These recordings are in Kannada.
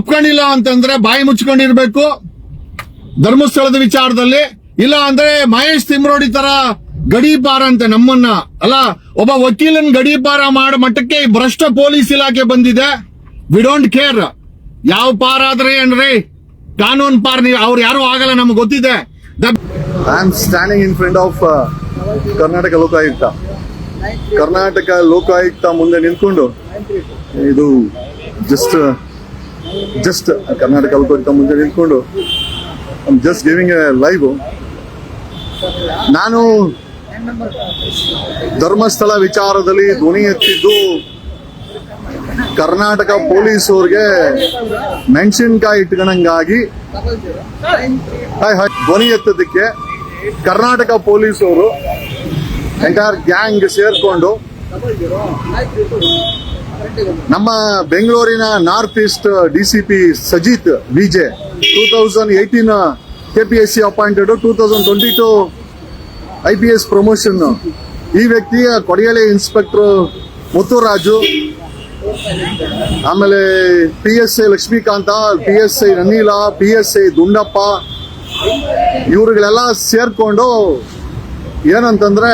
ಒಪ್ಕೊಂಡಿಲ್ಲ ಅಂತಂದ್ರೆ ಬಾಯಿ ಮುಚ್ಕೊಂಡಿರ್ಬೇಕು ಧರ್ಮಸ್ಥಳದ ವಿಚಾರದಲ್ಲಿ. ಇಲ್ಲ ಅಂದ್ರೆ ಮಹೇಶ್ ತಿಮ್ರೋಡಿ ತರ ಗಡೀಪಾರ ಅಂತೆ ನಮ್ಮನ್ನ, ಅಲ್ಲ ಒಬ್ಬ ವಕೀಲನ್ ಗಡೀಪಾರ ಮಾಡೋ ಮಟ್ಟಕ್ಕೆ ಈ ಭ್ರಷ್ಟ ಪೊಲೀಸ್ ಇಲಾಖೆ ಬಂದಿದೆ. ವಿ ಡೋಂಟ್ ಕೇರ್ ಯಾವ ಪಾರ ಆದ್ರೆ ಏನ್ರಿ, ಕಾನೂನು ಪಾರ್ ಅವ್ರು ಯಾರು ಆಗಲ್ಲ, ನಮ್ಗೆ ಗೊತ್ತಿದೆ. I am standing in front of Karnataka Lokayukta. Karnataka Lokayukta ಮುಂದೆ ನಿಂತ್ಕೊಂಡು ಇದು ಜಸ್ಟ್ ಕರ್ನಾಟಕ ಲೋಕಾಯುಕ್ತ ಮುಂದೆ ನಿಂತ್ಕೊಂಡು ಜಸ್ಟ್ ಗಿವಿಂಗ್ ಎ ಲೈವ್. ನಾನು ಧರ್ಮಸ್ಥಳ ವಿಚಾರದಲ್ಲಿ ಧ್ವನಿ ಎತ್ತಿದ್ದು ಕರ್ನಾಟಕ ಪೊಲೀಸ್ ಅವ್ರಿಗೆ ಮೆಣಸಿನ್ಕಾಯಿ ಇಟ್ಕೊಂಡಂಗಾಗಿ ಧ್ವನಿ ಎತ್ತದಕ್ಕೆ ಕರ್ನಾಟಕ ಪೊಲೀಸ್ ಅವರು ಎಂಟೈರ್ ಗ್ಯಾಂಗ್ ಸೇರ್ಕೊಂಡು ನಮ್ಮ ಬೆಂಗಳೂರಿನ north East DCP Sajith VJ 2018 KPSC appointed, 2022 IPS promotion. ಈ ವ್ಯಕ್ತಿಯ ಕೊಡಗೇಳಿ ಇನ್ಸ್ಪೆಕ್ಟರ್ ಮುತ್ತುರಾಜು, ಆಮೇಲೆ PSI Lakshmikanta, PSI ನನ್ನೀಲ, PSI Dundappa, ಇವರುಗಳೆಲ್ಲ ಸೇರ್ಕೊಂಡು ಏನಂತಂದ್ರೆ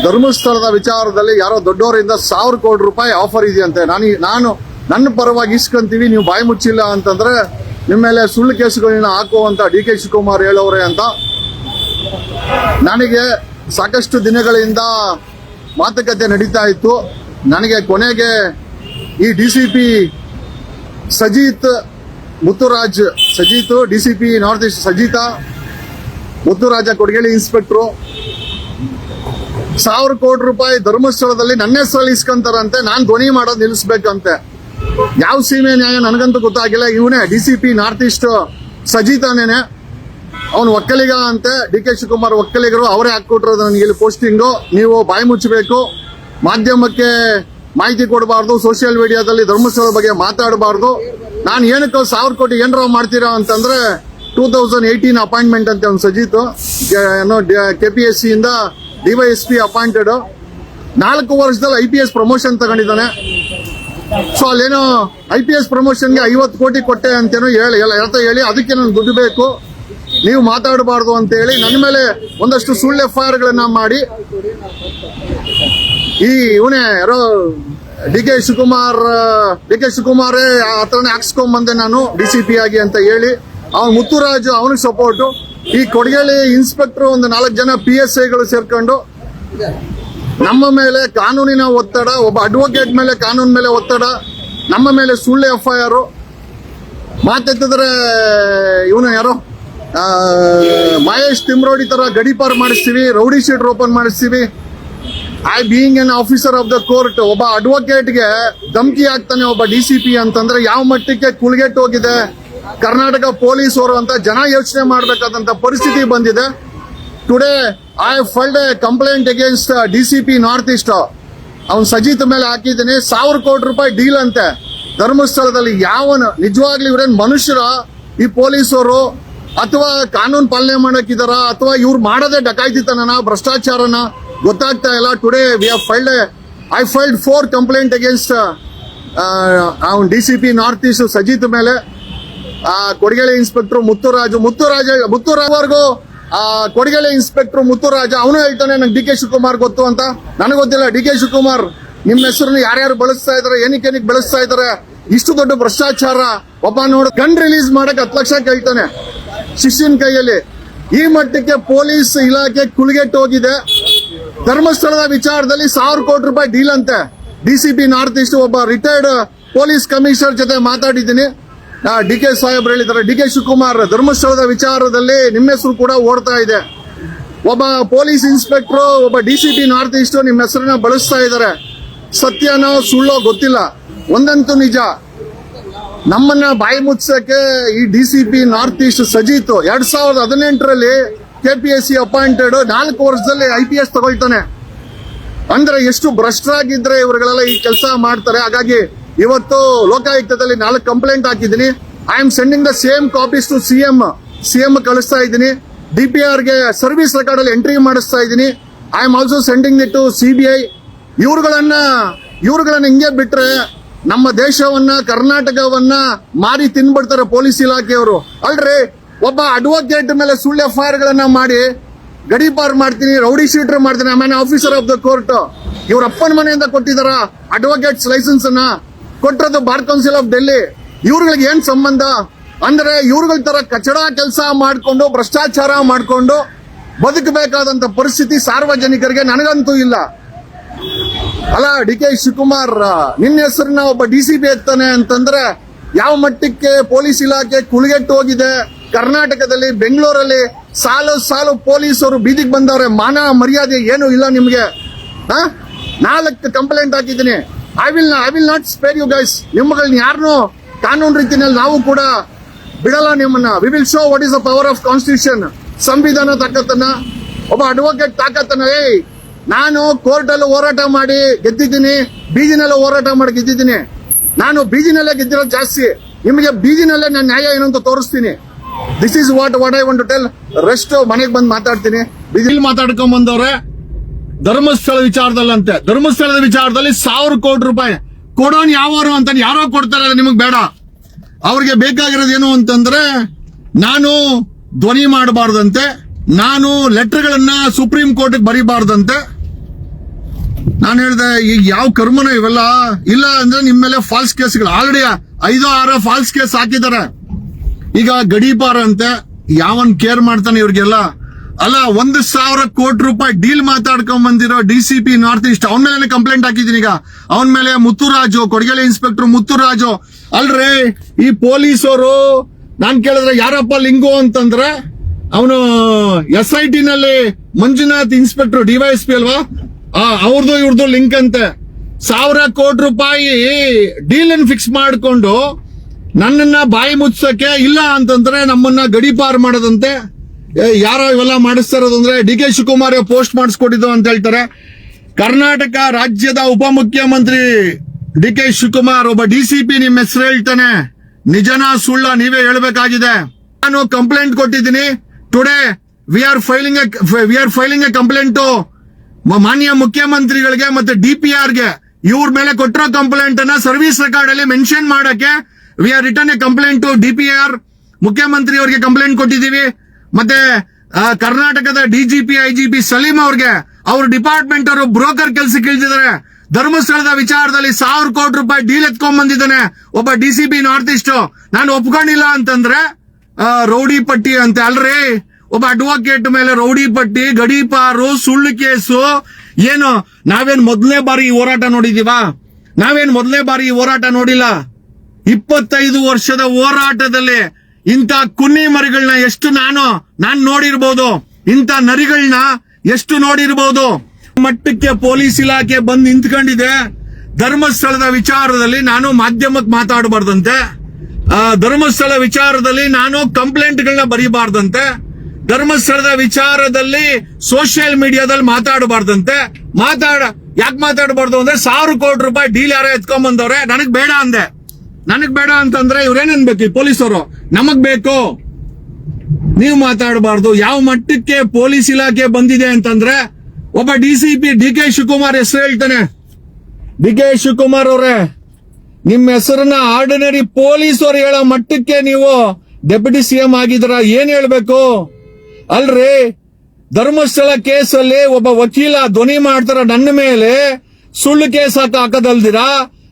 ಧರ್ಮಸ್ಥಳದ ವಿಚಾರದಲ್ಲಿ ಯಾರೋ ದೊಡ್ಡವರಿಂದ 1,000 ಕೋಟಿ ರೂಪಾಯಿ ಆಫರ್ ಇದೆಯಂತೆ. ನಾನು ನನ್ನ ಪರವಾಗಿ ಇಸ್ಕೊಂತೀವಿ, ನೀವು ಬಾಯಿ ಮುಚ್ಚಿಲ್ಲ ಅಂತಂದ್ರೆ ನಿಮ್ಮ ಮೇಲೆ ಸುಳ್ಳು ಕೇಸುಗಳನ್ನ ಹಾಕುವಂತ DK ಶಿವಕುಮಾರ್ ಹೇಳೋರೆ ಅಂತ ನನಗೆ ಸಾಕಷ್ಟು ದಿನಗಳಿಂದ ಮಾತುಕತೆ ನಡೀತಾ ಇತ್ತು. ನನಗೆ ಕೊನೆಗೆ ಈ DCP DCP north east Sajith Muthuraj ಕೊಡಗೇಳಿ ಇನ್ಸ್ಪೆಕ್ಟ್ರು 1,000 ಕೋಟಿ ರೂಪಾಯಿ ಧರ್ಮಸ್ಥಳದಲ್ಲಿ ನನ್ನ ಹೆಸರಲ್ಲಿ ಇಸ್ಕೊಂತಾರಂತೆ. ನಾನು ಧ್ವನಿ ಮಾಡೋದು ನಿಲ್ಲಿಸ್ಬೇಕಂತೆ. ಯಾವ ಸೀಮೆ ನ್ಯಾಯ ನನಗಂತೂ ಗೊತ್ತಾಗಿಲ್ಲ. ಇವನೇ DCP ನಾರ್ತ್ ಈಸ್ಟ್ ಸಜಿತಾನೇನೆ, ಅವನು ಒಕ್ಕಲಿಗ ಅಂತೆ. DK ಶಿವಕುಮಾರ್ ಒಕ್ಕಲಿಗರು, ಅವರೇ ಹಾಕೊಟ್ಟಿರೋದು ನನಗೆ ಇಲ್ಲಿ ಪೋಸ್ಟಿಂಗು. ನೀವು ಬಾಯಿ ಮುಚ್ಚಬೇಕು, ಮಾಧ್ಯಮಕ್ಕೆ ಮಾಹಿತಿ ಕೊಡಬಾರ್ದು, ಸೋಷಿಯಲ್ ಮೀಡಿಯಾದಲ್ಲಿ ಧರ್ಮಸ್ಥಳ ಬಗ್ಗೆ ಮಾತಾಡಬಾರ್ದು. ನಾನು ಏನಕ್ಕೆ 1,000 ಕೋಟಿ ಏನಾರ ಮಾಡ್ತೀರಾ ಅಂತಂದ್ರೆ 2018 ಅಪಾಯಿಂಟ್ಮೆಂಟ್ ಅಂತೆ ಅವ್ನು ಸಜಿತ್, KPSC ಇಂದ DYSP ಅಪಾಯಿಂಟೆಡ್. 4 ವರ್ಷದಲ್ಲಿ IPS ಪ್ರಮೋಷನ್ ತಗೊಂಡಿದ್ದಾನೆ. ಸೊ ಅಲ್ಲೇನೋ IPS ಪ್ರಮೋಷನ್ಗೆ 50 ಕೋಟಿ ಕೊಟ್ಟೆ ಅಂತೇನೋ ಹೇಳಿ ಅದಕ್ಕೆ ನಾನು ದುಡ್ಡು ಬೇಕು, ನೀವು ಮಾತಾಡಬಾರ್ದು ಅಂತ ಹೇಳಿ ನನ್ನ ಮೇಲೆ ಒಂದಷ್ಟು ಸುಳ್ಳು FIR ಗಳನ್ನ ಮಾಡಿ ಈ ಇವನೇ ಯಾರೋ DK ಶಿವಕುಮಾರೇ ಹತ್ರನೇ ಹಾಕ್ಸ್ಕೊಂಬಂದೆ ನಾನು DCP ಆಗಿ ಅಂತ ಹೇಳಿ. ಅವನು ಮುತ್ತುರಾಜು ಅವನಿಗೆ ಸಪೋರ್ಟು. ಈ ಕೊಡಗೇಳಿ ಇನ್ಸ್ಪೆಕ್ಟರ್ ಒಂದು 4 ಜನ PSIಗಳು ಸೇರ್ಕೊಂಡು ನಮ್ಮ ಮೇಲೆ ಕಾನೂನಿನ ಒತ್ತಡ, ಒಬ್ಬ ಅಡ್ವೊಕೇಟ್ ಮೇಲೆ ಕಾನೂನು ಮೇಲೆ ಒತ್ತಡ, ನಮ್ಮ ಮೇಲೆ ಸುಳ್ಳು FIR. ಮಾತೆತ್ತಿದ್ರೆ ಇವನು ಯಾರೋ ಮಹೇಶ್ ತಿಮ್ರೋಡಿ ತರ ಗಡೀಪಾರ್ ಮಾಡಿಸ್ತೀವಿ, ರೌಡಿ ಶೀಟ್ ಓಪನ್ ಮಾಡಿಸ್ತೀವಿ. I being N officer of the court, ಒಬ್ಬ ಅಡ್ವೊಕೇಟ್ಗೆ ಧಮಕಿ ಆಗ್ತಾನೆ ಒಬ್ಬ DCP ಅಂತಂದ್ರೆ ಯಾವ ಮಟ್ಟಕ್ಕೆ ಕುಲ್ಗೆಟ್ ಹೋಗಿದೆ ಕರ್ನಾಟಕ ಪೊಲೀಸ್ ಅವರು ಅಂತ ಜನ ಯೋಚನೆ ಮಾಡಬೇಕಾದಂತ ಪರಿಸ್ಥಿತಿ ಬಂದಿದೆ. Today I filed A complaint against DCP north East. ಅವನ್ ಸಜಿತ್ ಮೇಲೆ ಹಾಕಿದ್ದೀನಿ. 1,000 ಕೋಟಿ ರೂಪಾಯಿ ಡೀಲ್ ಅಂತೆ ಧರ್ಮಸ್ಥಳದಲ್ಲಿ. ಯಾವನು ನಿಜವಾಗ್ಲೂ ಇವ್ರೇನ್ ಮನುಷ್ಯರ ಈ ಪೊಲೀಸರು, ಅಥವಾ ಕಾನೂನು ಪಾಲನೆ ಮಾಡಕ್ಕಿದಾರ, ಅಥವಾ ಇವ್ರು ಮಾಡೋದೇ ಡಕಾಯ್ತಿತನ, ಭ್ರಷ್ಟಾಚಾರನ ಗೊತ್ತಾಗ್ತಾ ಇಲ್ಲ. Today I filed 4 complaint against ಅವನ್ DCP ನಾರ್ತ್ ಈಸ್ಟ್ ಸಜಿತ್ ಮೇಲೆ. ಕೊಡಗೇಳಿ ಇನ್ಸ್ಪೆಕ್ಟರ್ ಮುತ್ತುರಾಜವರೆಗೂ ಕೊಡಗೇಳಿ ಇನ್ಸ್ಪೆಕ್ಟರ್ ಮುತ್ತುರಾಜ ಅವನು ಹೇಳ್ತಾನೆ ನಂಗೆ DK ಶಿವಕುಮಾರ್ ಗೊತ್ತು ಅಂತ. ನನಗೆ ಗೊತ್ತಿಲ್ಲ. DK ಶಿವಕುಮಾರ್ ನಿಮ್ಮ ಹೆಸರನ್ನು ಯಾರ್ಯಾರು ಬಳಸ್ತಾ ಇದಾರೆ, ಏನಕ್ಕೆ ಬಳಸ್ತಾ ಇದಾರೆ, ಇಷ್ಟು ದೊಡ್ಡ ಭ್ರಷ್ಟಾಚಾರ. ಒಬ್ಬ ನೋಡು ಗನ್ ರಿಲೀಸ್ ಮಾಡಕ್ 10 ಲಕ್ಷ ಕೇಳ್ತಾನೆ ಶಿಷ್ಯನ ಕೈಯಲ್ಲಿ. ಈ ಮಟ್ಟಕ್ಕೆ ಪೊಲೀಸ್ ಇಲಾಖೆ ಕುಲ್ಗೆಟ್ಟು ಹೋಗಿದೆ. ಧರ್ಮಸ್ಥಳದ ವಿಚಾರದಲ್ಲಿ 1,000 ಕೋಟಿ ರೂಪಾಯಿ ಡೀಲ್ ಅಂತೆ. DCP ನಾರ್ತ್ ಈಸ್ಟ್ ಒಬ್ಬ ರಿಟೈರ್ಡ್ ಪೊಲೀಸ್ ಕಮಿಷನರ್ ಜೊತೆ ಮಾತಾಡಿದ್ದೀನಿ. DK ಸಾಹೇಬ್ರು ಹೇಳಿದ್ದಾರೆ, DK ಶಿವಕುಮಾರ್ ಧರ್ಮಸ್ಥಳದ ವಿಚಾರದಲ್ಲಿ ನಿಮ್ಮ ಹೆಸರು ಕೂಡ ಓಡ್ತಾ ಇದೆ. ಒಬ್ಬ ಪೊಲೀಸ್ ಇನ್ಸ್ಪೆಕ್ಟರ್, ಒಬ್ಬ DCP ನಾರ್ತ್ ಈಸ್ಟ್ ನಿಮ್ಮ ಹೆಸರನ್ನ ಬಳಸ್ತಾ ಇದ್ದಾರೆ. ಸತ್ಯನೋ ಸುಳ್ಳೋ ಗೊತ್ತಿಲ್ಲ. ಒಂದಂತೂ ನಿಜ, ನಮ್ಮನ್ನ ಬಾಯಿ ಮುಚ್ಚಕ್ಕೆ ಈ DCP ನಾರ್ತ್ ಈಸ್ಟ್ ಸಜಿತ್ 2018ರಲ್ಲಿ KPSC ಅಪಾಯಿಂಟೆಡ್, 4 ವರ್ಷದಲ್ಲಿ IPS ತಗೊಳ್ತಾನೆ. ಅಂದ್ರೆ ಎಷ್ಟು ಭ್ರಷ್ಟರಾಗಿದ್ರೆ ಇವರುಗಳೆಲ್ಲ ಈ ಕೆಲಸ ಮಾಡ್ತಾರೆ. ಹಾಗಾಗಿ ಇವತ್ತು ಲೋಕಾಯುಕ್ತದಲ್ಲಿ 4 ಕಂಪ್ಲೇಂಟ್ ಹಾಕಿದ್ದೀನಿ. I am sending the same copies to CM ಕಳಿಸ್ತಾ ಇದ್ದೀನಿ. DPR ಗೆ ಸರ್ವಿಸ್ ರೆಕಾರ್ಡ್ ಅಲ್ಲಿ ಎಂಟ್ರಿ ಮಾಡಿಸ್ತಾ ಇದ್ದೀನಿ. I am also sending it to CBI. ಇವ್ರುಗಳನ್ನ ಹಿಂಗೆ ಬಿಟ್ರೆ ನಮ್ಮ ದೇಶವನ್ನ ಕರ್ನಾಟಕವನ್ನ ಮಾರಿ ತಿನ್ಬಿಡ್ತಾರೆ ಪೊಲೀಸ್ ಇಲಾಖೆಯವರು. ಅಲ್ರಿ, ಒಬ್ಬ ಅಡ್ವೊಕೇಟ್ ಮೇಲೆ ಸುಳ್ಳು FIR ಗಳನ್ನ ಮಾಡಿ ಗಡೀಪಾರ್ ಮಾಡ್ತೀನಿ, ರೌಡಿ ಶೀಟರ್ ಮಾಡ್ತೀನಿ, ಆಮೇಲೆ ಆಫೀಸರ್ ಆಫ್ ದ ಕೋರ್ಟ್. ಇವ್ರ ಅಪ್ಪನ ಮನೆಯಿಂದ ಕೊಟ್ಟಿದಾರ ಅಡ್ವೊಕೇಟ್ಸ್ ಲೈಸೆನ್ಸ್ ಅನ್ನ? ಕೊಟ್ಟಿರೋದು ಬಾರ್ ಕೌನ್ಸಿಲ್ ಆಫ್ ಡೆಲ್ಲಿ. ಇವ್ರಿಗೆ ಏನ್ ಸಂಬಂಧ? ಅಂದ್ರೆ ಇವ್ರಗಳ ತರ ಕಚಡ ಕೆಲಸ ಮಾಡ್ಕೊಂಡು ಭ್ರಷ್ಟಾಚಾರ ಮಾಡ್ಕೊಂಡು ಬದುಕಬೇಕಾದಂತ ಪರಿಸ್ಥಿತಿ ಸಾರ್ವಜನಿಕರಿಗೆ ನನಗಂತೂ ಇಲ್ಲ. ಅಲ್ಲ, DK ಶಿವಕುಮಾರ್ ನಿನ್ನ ಹೆಸರನ್ನ ಒಬ್ಬ DCP ಎತ್ತಾನೆ ಅಂತಂದ್ರೆ ಯಾವ ಮಟ್ಟಕ್ಕೆ ಪೊಲೀಸ್ ಇಲಾಖೆ ಕುಲಗೆಟ್ಟು ಹೋಗಿದೆ. ಕರ್ನಾಟಕದಲ್ಲಿ ಬೆಂಗಳೂರಲ್ಲಿ ಸಾಲು ಪೊಲೀಸರು ಬೀದಿಗೆ ಬಂದವ್ರೆ. ಮಾನ ಮರ್ಯಾದೆ ಏನು ಇಲ್ಲ ನಿಮ್ಗೆ. 4 ಕಂಪ್ಲೇಂಟ್ ಹಾಕಿದ್ದೀನಿ. I will not spare you guys. ನಿಮ್ಮಗಳನ್ನ ಯಾರನ್ನೂ ಕಾನೂನು ರೀತಿಯಲ್ಲಿ ನಾವು ಕೂಡ ಬಿಡಲ್ಲ ನಿಮ್ಮನ್ನ. We will show what is the power of constitution. ಸಂವಿಧಾನ ತಾಕತ್ತನ್ನ, ಒಬ್ಬ ಅಡ್ವೊಕೇಟ್ ತಾಕತ್ತನ್ನ. ನಾನು ಕೋರ್ಟ್ ಅಲ್ಲೂ ಹೋರಾಟ ಮಾಡಿ ಗೆದ್ದಿದ್ದೀನಿ, ಬೀದಿನಲ್ಲೂ ಹೋರಾಟ ಮಾಡಿ ಗೆದ್ದಿದ್ದೀನಿ. ನಾನು ಬೀದಿನಲ್ಲೇ ಗೆದ್ದಿರೋದು ಜಾಸ್ತಿ. ನಿಮಗೆ ಬೀದಿನಲ್ಲೇ ನಾನು ನ್ಯಾಯ ಏನು ಅಂತ ತೋರಿಸ್ತೀನಿ. This is what I want to tell. Rest ಮನೆಗೆ ಬಂದು ಮಾತಾಡ್ತೀನಿ. ಬೀದಿಲಿ ಮಾತಾಡ್ಕೊಂಡ್ ಬಂದವ್ರೆ ಧರ್ಮಸ್ಥಳ ವಿಚಾರದಲ್ಲಂತೆ. ಧರ್ಮಸ್ಥಳದ ವಿಚಾರದಲ್ಲಿ 1000 ಕೋಟಿ ರೂಪಾಯಿ ಕೊಡೋನ್ ಯಾವಾರು ಅಂತ ಯಾರೋ ಕೊಡ್ತಾರೆ, ನಿಮಗ್ ಬೇಡ. ಅವ್ರಿಗೆ ಬೇಕಾಗಿರೋದು ಏನು ಅಂತಂದ್ರೆ ನಾನು ಧ್ವನಿ ಮಾಡಬಾರ್ದಂತೆ, ನಾನು ಲೆಟರ್ಗಳನ್ನ ಸುಪ್ರೀಂ ಕೋರ್ಟ್ ಬರೀಬಾರ್ದಂತೆ. ನಾನು ಹೇಳ್ದೆ, ಈಗ ಯಾವ ಕರ್ಮನ ಇವೆಲ್ಲ ಇಲ್ಲ ಅಂದ್ರೆ ನಿಮ್ಮ ಮೇಲೆ ಫಾಲ್ಸ್ ಕೇಸ್ಗಳು ಆಲ್ರೆಡಿ 5-6 ಫಾಲ್ಸ್ ಕೇಸ್ ಹಾಕಿದ್ದಾರೆ. ಈಗ ಗಡೀಪಾರ ಅಂತೆ, ಯಾವನ್ ಕೇರ್ ಮಾಡ್ತಾನೆ ಇವ್ರಿಗೆಲ್ಲ? ಅಲ್ಲ, 1,000 ಕೋಟಿ ರೂಪಾಯಿ ಡೀಲ್ ಮಾತಾಡ್ಕೊಂಡ್ ಬಂದಿರೋ DCP ನಾರ್ತ್ ಈಸ್ಟ್, ಅವನ ಮೇಲೆ ಕಂಪ್ಲೇಂಟ್ ಹಾಕಿದ್ದೀನಿ. ಈಗ ಅವನ ಮೇಲೆ ಮುತ್ತುರಾಜು, ಕೊಡಗೇಲಿ ಇನ್ಸ್ಪೆಕ್ಟರ್ ಮುತ್ತುರಾಜು. ಅಲ್ರಿ, ಈ ಪೊಲೀಸರು ನಾನ್ ಕೇಳಿದ್ರೆ ಯಾರಪ್ಪ ಲಿಂಗು ಅಂತಂದ್ರೆ ಅವನು SIT ನಲ್ಲಿ ಮಂಜುನಾಥ್ ಇನ್ಸ್ಪೆಕ್ಟರ್ DYSP ಅಲ್ವಾ, ಅವ್ರದ್ದು ಇವ್ರದ್ದು ಲಿಂಕ್ ಅಂತೆ. 1,000 ಕೋಟಿ ರೂಪಾಯಿ ಡೀಲ್ ಅನ್ನು ಫಿಕ್ಸ್ ಮಾಡಿಕೊಂಡು ನನ್ನನ್ನ ಬಾಯಿ ಮುಚ್ಚಕ್ಕೆ ಇಲ್ಲ ಅಂತಂದ್ರೆ ನಮ್ಮನ್ನ ಗಡೀಪಾರ್ ಮಾಡೋದಂತೆ. ಯಾರೋ ಇವೆಲ್ಲ ಮಾಡಿಸ್ತಾ ಇರೋದಂದ್ರೆ DK ಶಿವಕುಮಾರ್ ಪೋಸ್ಟ್ ಮಾಡಿಸ್ಕೊಟ್ಟಿದ್ದು ಅಂತ ಹೇಳ್ತಾರೆ. ಕರ್ನಾಟಕ ರಾಜ್ಯದ ಉಪಮುಖ್ಯಮಂತ್ರಿ DK ಶಿವಕುಮಾರ್ ಒಬ್ಬ DCP ನಿಮ್ಮ ಹೆಸರು ಹೇಳ್ತಾನೆ. ನಿಜನಾ ಸುಳ್ಳ ನೀವೇ ಹೇಳ್ಬೇಕಾಗಿದೆ. ನಾನು ಕಂಪ್ಲೇಂಟ್ ಕೊಟ್ಟಿದ್ದೀನಿ. Today we are filing A complaint ಮಾನ್ಯ ಮುಖ್ಯಮಂತ್ರಿಗಳಿಗೆ ಮತ್ತೆ DPR ಗೆ. ಇವ್ರ ಮೇಲೆ ಕೊಟ್ಟಿರೋ ಕಂಪ್ಲೇಂಟ್ ಅನ್ನ ಸರ್ವಿಸ್ ರೆಕಾರ್ಡ್ ಅಲ್ಲಿ ಮೆನ್ಷನ್ ಮಾಡಕ್ಕೆ we are return a complaint to DPR. ಮುಖ್ಯಮಂತ್ರಿ ಅವರಿಗೆ ಕಂಪ್ಲೇಂಟ್ ಕೊಟ್ಟಿದ್ದೀವಿ. ಮತ್ತೆ ಕರ್ನಾಟಕದ DGP IGP ಸಲೀಂ ಅವ್ರಿಗೆ ಅವ್ರ ಡಿಪಾರ್ಟ್ಮೆಂಟ್ ಅವರು ಬ್ರೋಕರ್ ಕೆಲಸಕ್ಕೆ ಇಳಿದಿದ್ದಾರೆ. ಧರ್ಮಸ್ಥಳದ ವಿಚಾರದಲ್ಲಿ 1,000 ಕೋಟಿ ರೂಪಾಯಿ ಡೀಲ್ ಎತ್ಕೊಂಡ್ ಬಂದಿದ್ದಾನೆ ಒಬ್ಬ DCP ನಾರ್ತ್ ಈಸ್ಟ್. ನಾನು ಒಪ್ಕೊಂಡಿಲ್ಲ ಅಂತಂದ್ರೆ ರೌಡಿ ಪಟ್ಟಿ ಅಂತ. ಅಲ್ರಿ, ಒಬ್ಬ ಅಡ್ವೊಕೇಟ್ ಮೇಲೆ ರೌಡಿ ಪಟ್ಟಿ, ಗಡೀಪಾರು, ಸುಳ್ಳು ಕೇಸು. ಏನು ನಾವೇನ್ ಮೊದಲನೇ ಬಾರಿ ಈ ಹೋರಾಟ ನೋಡಿದೀವಾ? ನಾವೇನ್ ಮೊದಲನೇ ಬಾರಿ ಈ ಹೋರಾಟ ನೋಡಿಲ್ಲ. 25 ವರ್ಷದ ಹೋರಾಟದಲ್ಲಿ ಇಂಥ ಕುನ್ನಿ ಮರಿಗಳನ್ನ ಎಷ್ಟು ನಾನು ನೋಡಿರ್ಬೋದು, ಇಂಥ ನರಿಗಳನ್ನ ಎಷ್ಟು ನೋಡಿರ್ಬೋದು. ಮಟ್ಟಕ್ಕೆ ಪೊಲೀಸ್ ಇಲಾಖೆ ಬಂದು ನಿಂತ್ಕೊಂಡಿದೆ. ಧರ್ಮಸ್ಥಳದ ವಿಚಾರದಲ್ಲಿ ನಾನು ಮಾಧ್ಯಮಕ್ಕೆ ಮಾತಾಡಬಾರ್ದಂತೆ, ಧರ್ಮಸ್ಥಳ ವಿಚಾರದಲ್ಲಿ ನಾನು ಕಂಪ್ಲೇಂಟ್ಗಳನ್ನ ಬರೀಬಾರ್ದಂತೆ, ಧರ್ಮಸ್ಥಳದ ವಿಚಾರದಲ್ಲಿ ಸೋಷಿಯಲ್ ಮೀಡಿಯಾದಲ್ಲಿ ಮಾತಾಡಬಾರ್ದಂತೆ. ಯಾಕೆ ಮಾತಾಡಬಾರ್ದು ಅಂದ್ರೆ 1,000 ಕೋಟಿ ರೂಪಾಯಿ ಡೀಲ್ ಯಾರೋ ಎತ್ಕೊಂಡ್ ಬಂದವ್ರೆ. ನನಗ್ ಬೇಡ ಅಂದೆ. ನನಗ್ ಬೇಡ ಅಂತಂದ್ರೆ ಇವ್ರೇನ್ ಅನ್ಬೇಕು ಈ ಪೊಲೀಸರು? ನಮಗ್ ಬೇಕು, ನೀವು ಮಾತಾಡಬಾರ್ದು. ಯಾವ ಮಟ್ಟಕ್ಕೆ ಪೊಲೀಸ್ ಇಲಾಖೆ ಬಂದಿದೆ ಅಂತಂದ್ರೆ ಒಬ್ಬ DCP DK ಶಿವಕುಮಾರ್ ಹೆಸರು ಹೇಳ್ತಾನೆ. DK ಶಿವಕುಮಾರ್ ಅವರೇ, ನಿಮ್ಮ ಹೆಸರನ್ನ ಆರ್ಡಿನರಿ ಪೊಲೀಸ್ ಅವ್ರು ಹೇಳೋ ಮಟ್ಟಕ್ಕೆ ನೀವು ಡೆಪ್ಯೂಟಿ CM ಆಗಿದ್ರ. ಏನ್ ಹೇಳ್ಬೇಕು? ಅಲ್ರಿ, ಧರ್ಮಸ್ಥಳ ಕೇಸಲ್ಲಿ ಒಬ್ಬ ವಕೀಲ ಧ್ವನಿ ಮಾಡ್ತಾರ ನನ್ನ ಮೇಲೆ, ಸುಳ್ಳು ಕೇಸ್ ಹಾಕದಲ್ದಿರಾ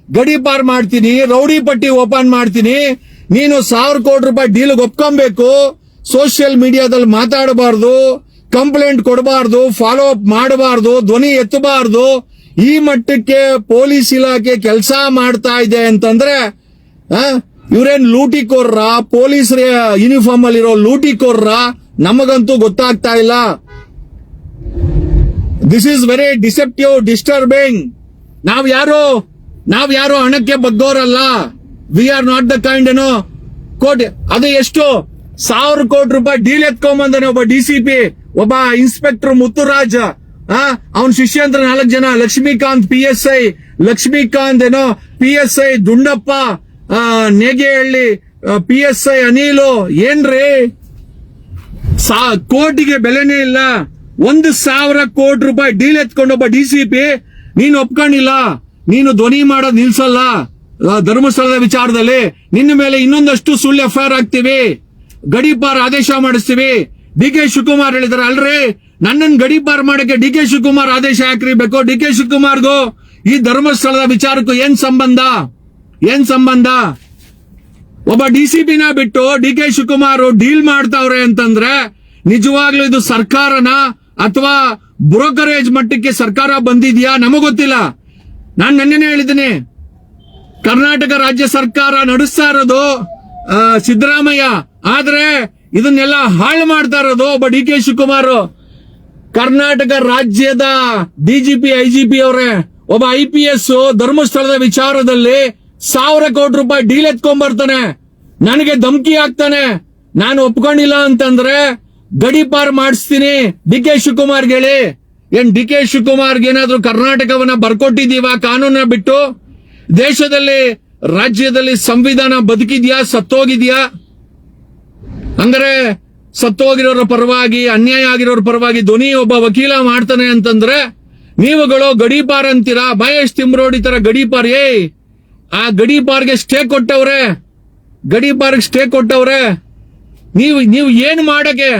ಗಡೀಪಾರ್ ಮಾಡ್ತೀನಿ, ರೌಡಿ ಪಟ್ಟಿ ಓಪನ್ ಮಾಡ್ತೀನಿ. ನೀನು 1,000 ಕೋಟಿ ರೂಪಾಯಿ ಡೀಲ್ ಒಪ್ಕೊಬೇಕು. ಸೋಷಿಯಲ್ ಮೀಡಿಯಾದಲ್ಲಿ ಮಾತಾಡಬಾರ್ದು, ಕಂಪ್ಲೇಂಟ್ ಕೊಡಬಾರ್ದು, ಫಾಲೋ ಅಪ್ ಮಾಡಬಾರ್ದು, ಧ್ವನಿ ಎತ್ತಬಾರ್ದು. ಈ ಮಟ್ಟಕ್ಕೆ ಪೊಲೀಸ್ ಇಲಾಖೆ ಕೆಲಸ ಮಾಡ್ತಾ ಇದೆ ಅಂತಂದ್ರೆ ಇವ್ರೇನ್ ಲೂಟಿಕೋರ್ರ? ಪೊಲೀಸರ ಯೂನಿಫಾರ್ಮ್ ಅಲ್ಲಿರೋ ಲೂಟಿಕೋರ್ರ? ನಮಗಂತೂ ಗೊತ್ತಾಗ್ತಾ ಇಲ್ಲ. This is very deceptive, disturbing. ನಾವ್ ಯಾರು ಹಣಕ್ಕೆ ಬಗ್ಗೋರಲ್ಲ. We are not the kind ಏನೋ ಕೋಟಿ. ಅದು ಎಷ್ಟು 1,000 ಕೋಟಿ ರೂಪಾಯಿ ಡೀಲ್ ಎತ್ಕೊಂಬಂದಾನೆ ಒಬ್ಬ DCP, ಒಬ್ಬ ಇನ್ಸ್ಪೆಕ್ಟರ್ ಮುತ್ತುರಾಜ್. ಅವನ್ ಶಿಷ್ಯಂತ್ರ 4 ಜನ, ಲಕ್ಷ್ಮೀಕಾಂತ್ PSI, ಲಕ್ಷ್ಮೀಕಾಂತ್ ಏನೋ PSI, ದುಂಡಪ್ಪ ನೇಗೆಹಳ್ಳಿ PSI, ಅನಿಲು. ಏನ್ರಿ ಕೋಟಿಗೆ ಬೆಲೆನೇ ಇಲ್ಲ. 1,000 ಕೋಟಿ ರೂಪಾಯಿ ಡೀಲ್ ಎತ್ಕೊಂಡೊಬ್ಬ DCP ನೀನು ಒಪ್ಕೊಂಡಿಲ್ಲ. ನೀನು ಧ್ವನಿ ಮಾಡೋದ್ ನಿಲ್ಸಲ್ಲ. ಧರ್ಮಸ್ಥಳದ ವಿಚಾರದಲ್ಲಿ ನಿನ್ನ ಮೇಲೆ ಇನ್ನೊಂದಷ್ಟು ಸುಳ್ಳು ಎಫ್ಐಆರ್ ಹಾಕ್ತಿವಿ, ಗಡೀಪಾರ್ ಆದೇಶ ಮಾಡಿಸ್ತೀವಿ. ಡಿ ಕೆ ಶಿವಕುಮಾರ್ ಹೇಳಿದಾರೆ, ಅಲ್ರಿ ನನ್ನನ್ನು ಗಡೀಪಾರ್ ಮಾಡಕ್ಕೆ ಡಿ ಕೆ ಶಿವಕುಮಾರ್ ಆದೇಶ ಹಾಕಿರ್ಬೇಕು. ಡಿ ಕೆ ಶಿವಕುಮಾರ್ಗೂ ಈ ಧರ್ಮಸ್ಥಳದ ವಿಚಾರಕ್ಕೂ ಏನ್ ಸಂಬಂಧ? ಒಬ್ಬ ಡಿಸಿಪಿನ ಬಿಟ್ಟು ಡಿ ಕೆ ಶಿವಕುಮಾರ್ ಡೀಲ್ ಮಾಡ್ತಾವ್ರೆ ಅಂತಂದ್ರೆ ನಿಜವಾಗ್ಲೂ ಇದು ಸರ್ಕಾರನ ಅಥವಾ ಬ್ರೋಕರೇಜ್ ಮಟ್ಟಕ್ಕೆ ಸರ್ಕಾರ ಬಂದಿದ್ಯಾ ನಮಗೊತ್ತಿಲ್ಲ. ನಾನು ನೆನ್ನೆನೇ ಹೇಳಿದ್ದೀನಿ, ಕರ್ನಾಟಕ ರಾಜ್ಯ ಸರ್ಕಾರ ನಡೆಸ್ತಾ ಇರೋದು ಸಿದ್ದರಾಮಯ್ಯ, ಆದ್ರೆ ಇದನ್ನೆಲ್ಲ ಹಾಳು ಮಾಡ್ತಾ ಇರೋದು ಒಬ್ಬ ಡಿ ಕೆ ಶಿವಕುಮಾರ್. ಕರ್ನಾಟಕ ರಾಜ್ಯದ ಡಿಜಿಪಿ ಐಜಿಪಿ ಅವರೇ, ಒಬ್ಬ IPS ಧರ್ಮಸ್ಥಳದ ವಿಚಾರದಲ್ಲಿ 1,000 ಕೋಟಿ ರೂಪಾಯಿ ಡೀಲ್ ಎತ್ಕೊಂಡ್ ಬರ್ತಾನೆ, ನನಗೆ ಧಮಕಿ ಹಾಕ್ತಾನೆ. ನಾನು ಒಪ್ಕೊಂಡಿಲ್ಲ ಅಂತಂದ್ರೆ ಗಡೀಪಾರ್ ಮಾಡಿಸ್ತೀನಿ ಡಿ ಕೆ ಶಿವಕುಮಾರ್ಗೆ ಹೇಳಿ. ಏನ್ ಡಿ ಕೆ ಶಿವಕುಮಾರ್ಗೆ ಏನಾದ್ರೂ ಕರ್ನಾಟಕವನ್ನ ಬರ್ಕೊಟ್ಟಿದೀವ ಕಾನೂನ ಬಿಟ್ಟು? ದೇಶದಲ್ಲಿ ರಾಜ್ಯದಲ್ಲಿ ಸಂವಿಧಾನ ಬದುಕಿದ್ಯಾ ಸತ್ತೋಗಿದ್ಯಾ? ಅಂದ್ರೆ ಸತ್ತೋಗಿರೋರ ಪರವಾಗಿ, ಅನ್ಯಾಯ ಆಗಿರೋರ ಪರವಾಗಿ ಧ್ವನಿ ಒಬ್ಬ ವಕೀಲ ಮಾಡ್ತಾನೆ ಅಂತಂದ್ರೆ ನೀವುಗಳು ಗಡೀಪಾರ್ ಅಂತೀರಾ. ಮಹೇಶ್ ತಿಮ್ರೋಡಿ ತರ ಗಡೀಪಾರ್, ಆ ಗಡೀಪಾರ್ಗೆ ಸ್ಟೇ ಕೊಟ್ಟವ್ರೆ, ನೀವು ಏನ್ ಮಾಡಕ್ಕೆ